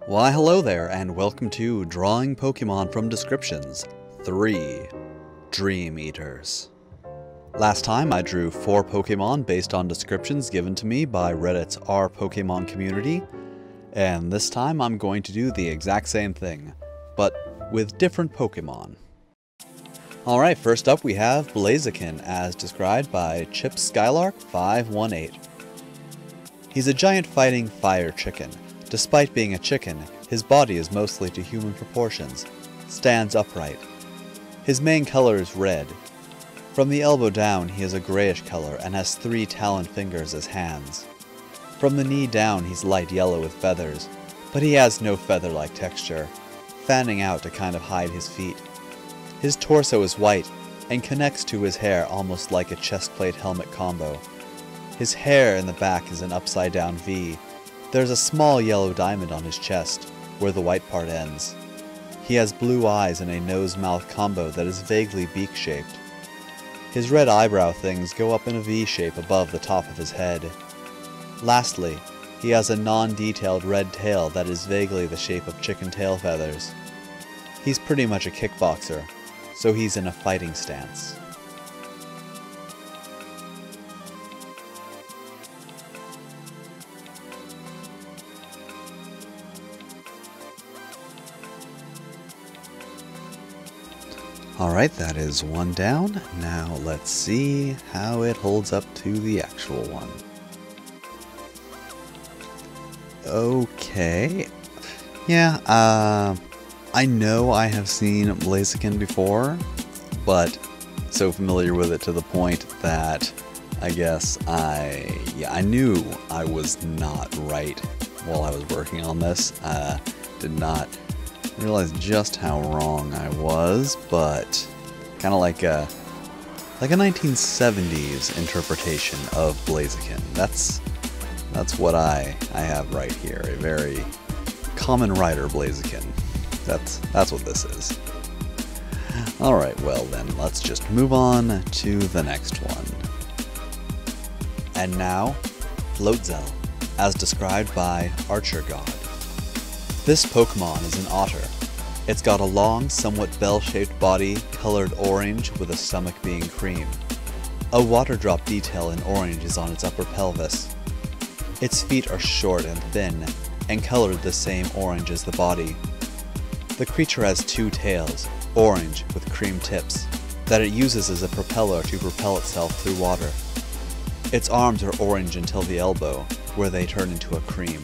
Why hello there, and welcome to Drawing Pokemon from Descriptions 3 Dream Eaters. Last time I drew 4 Pokemon based on descriptions given to me by Reddit's R Pokemon community, and this time I'm going to do the exact same thing, but with different Pokemon. Alright, first up we have Blaziken, as described by Chip Skylark 518. He's a giant fighting fire chicken. Despite being a chicken, his body is mostly to human proportions, stands upright. His main color is red. From the elbow down he is a grayish color and has 3 taloned fingers as hands. From the knee down he's light yellow with feathers, but he has no feather-like texture, fanning out to kind of hide his feet. His torso is white and connects to his hair almost like a chestplate helmet combo. His hair in the back is an upside-down V. There's a small yellow diamond on his chest, where the white part ends. He has blue eyes and a nose-mouth combo that is vaguely beak-shaped. His red eyebrow things go up in a V shape above the top of his head. Lastly, he has a non-detailed red tail that is vaguely the shape of chicken tail feathers. He's pretty much a kickboxer, so he's in a fighting stance. Alright, that is one down. Now let's see how it holds up to the actual one. Okay. Yeah, I know I have seen Blaziken before, but so familiar with it to the point that I guess I knew I was not right while I was working on this. Did not realize just how wrong I was, but kind of like a 1970s interpretation of Blaziken. That's what I have right here. A very common Rider Blaziken. That's what this is. Alright, well then, let's just move on to the next one. And now, Floatzel, as described by Archer God. This Pokemon is an otter. It's got a long, somewhat bell-shaped body, colored orange with a stomach being cream. A water drop detail in orange is on its upper pelvis. Its feet are short and thin, and colored the same orange as the body. The creature has 2 tails, orange with cream tips, that it uses as a propeller to propel itself through water. Its arms are orange until the elbow, where they turn into a cream.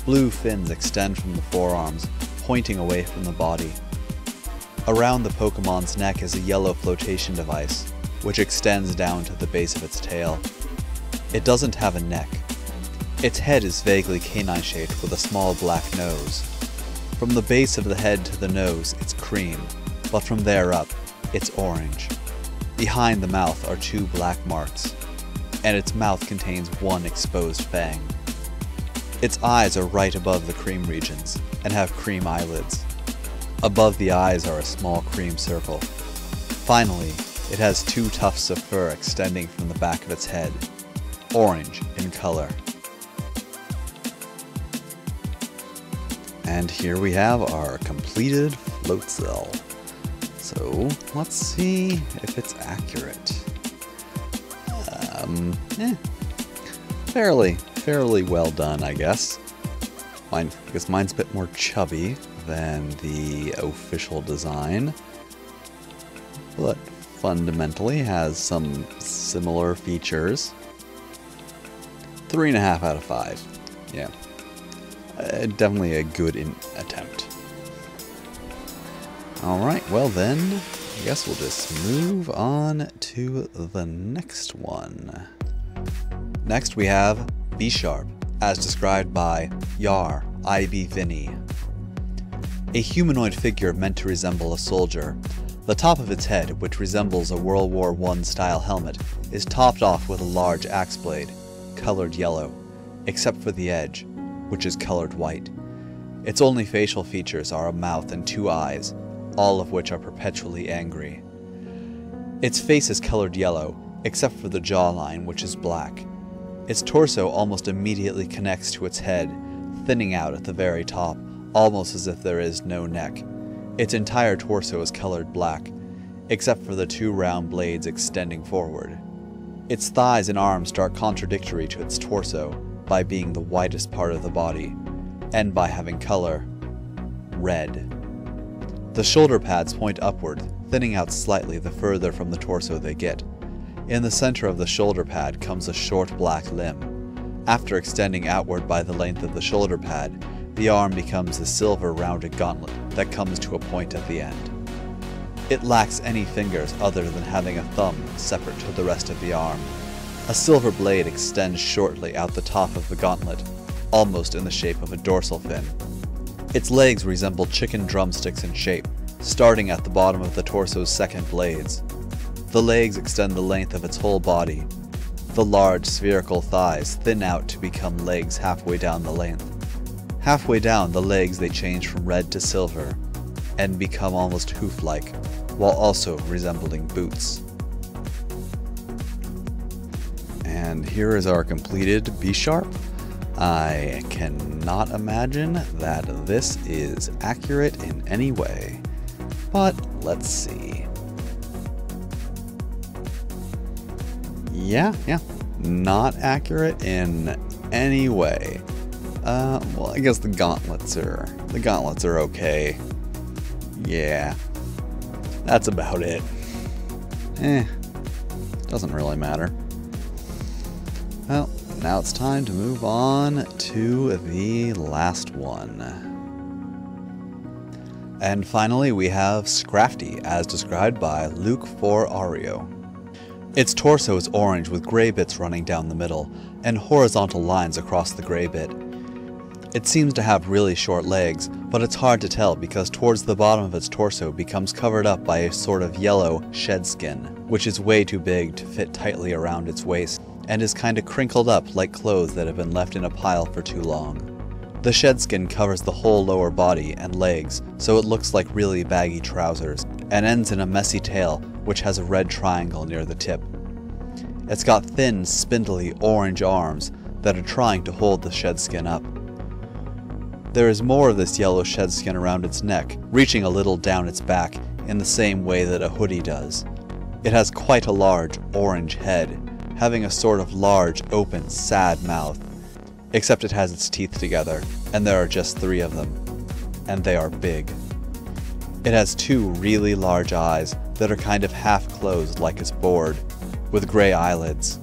Blue fins extend from the forearms, pointing away from the body. Around the Pokemon's neck is a yellow flotation device, which extends down to the base of its tail. It doesn't have a neck. Its head is vaguely canine-shaped with a small black nose. From the base of the head to the nose, it's cream, but from there up, it's orange. Behind the mouth are 2 black marks, and its mouth contains 1 exposed fang. Its eyes are right above the cream regions, and have cream eyelids. Above the eyes are a small cream circle. Finally, it has 2 tufts of fur extending from the back of its head, orange in color. And here we have our completed Floatzel. So, let's see if it's accurate. Fairly well done, I guess. I guess mine's a bit more chubby than the official design, but fundamentally has some similar features. 3.5 out of 5. Yeah. Definitely a good attempt. Alright, well then, I guess we'll just move on to the next one. Next we have B-Sharp, as described by Yar IB Vinny. A humanoid figure meant to resemble a soldier. The top of its head, which resembles a World War I style helmet, is topped off with a large axe blade, colored yellow, except for the edge, which is colored white. Its only facial features are a mouth and 2 eyes, all of which are perpetually angry. Its face is colored yellow, except for the jawline, which is black. Its torso almost immediately connects to its head, thinning out at the very top, almost as if there is no neck. Its entire torso is colored black, except for the two round blades extending forward. Its thighs and arms are contradictory to its torso by being the widest part of the body, and by having color red. The shoulder pads point upward, thinning out slightly the further from the torso they get. In the center of the shoulder pad comes a short black limb. After extending outward by the length of the shoulder pad, the arm becomes a silver rounded gauntlet that comes to a point at the end. It lacks any fingers other than having a thumb separate to the rest of the arm. A silver blade extends shortly out the top of the gauntlet, almost in the shape of a dorsal fin. Its legs resemble chicken drumsticks in shape, starting at the bottom of the torso's second blades. The legs extend the length of its whole body. The large spherical thighs thin out to become legs halfway down the length. Halfway down the legs they change from red to silver, and become almost hoof-like, while also resembling boots. And here is our completed B-sharp. I cannot imagine that this is accurate in any way, but let's see. Yeah, not accurate in any way. Well, I guess the gauntlets are okay. Yeah, that's about it. Doesn't really matter. Well, now it's time to move on to the last one. And finally we have Scruffty, as described by Luke 4 Ario. Its torso is orange with gray bits running down the middle, and horizontal lines across the gray bit. It seems to have really short legs, but it's hard to tell because towards the bottom of its torso becomes covered up by a sort of yellow shed skin, which is way too big to fit tightly around its waist, and is kinda crinkled up like clothes that have been left in a pile for too long. The shed skin covers the whole lower body and legs, so it looks like really baggy trousers, and ends in a messy tail which has a red triangle near the tip. It's got thin, spindly orange arms that are trying to hold the shed skin up. There is more of this yellow shed skin around its neck, reaching a little down its back in the same way that a hoodie does. It has quite a large orange head, having a sort of large, open, sad mouth, except it has its teeth together, and there are just 3 of them, and they are big. It has 2 really large eyes that are kind of half closed like it's bored, with gray eyelids,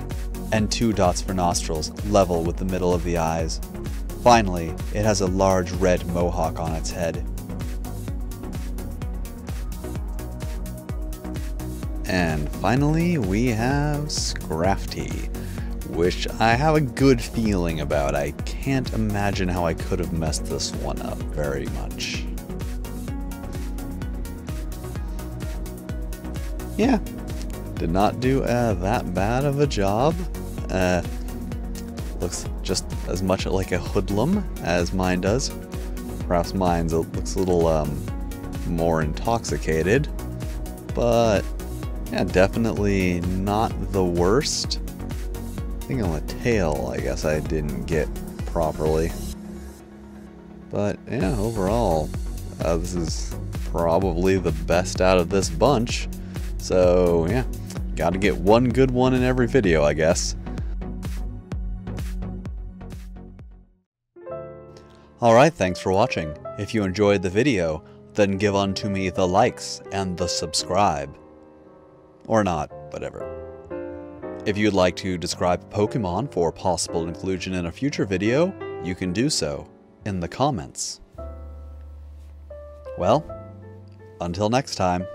and 2 dots for nostrils level with the middle of the eyes. Finally, it has a large red mohawk on its head. And finally, we have Scruffty, which I have a good feeling about. I can't imagine how I could have messed this one up very much. Yeah, did not do that bad of a job. Looks just as much like a hoodlum as mine does. Perhaps mine looks a little more intoxicated, but yeah, definitely not the worst. I think on the tail, I guess I didn't get properly. But yeah, overall, this is probably the best out of this bunch. So yeah, gotta get one good one in every video, I guess. Alright, thanks for watching. If you enjoyed the video, then give unto me the likes and the subscribe. Or not, whatever. If you'd like to describe Pokemon for possible inclusion in a future video, you can do so in the comments. Well, until next time.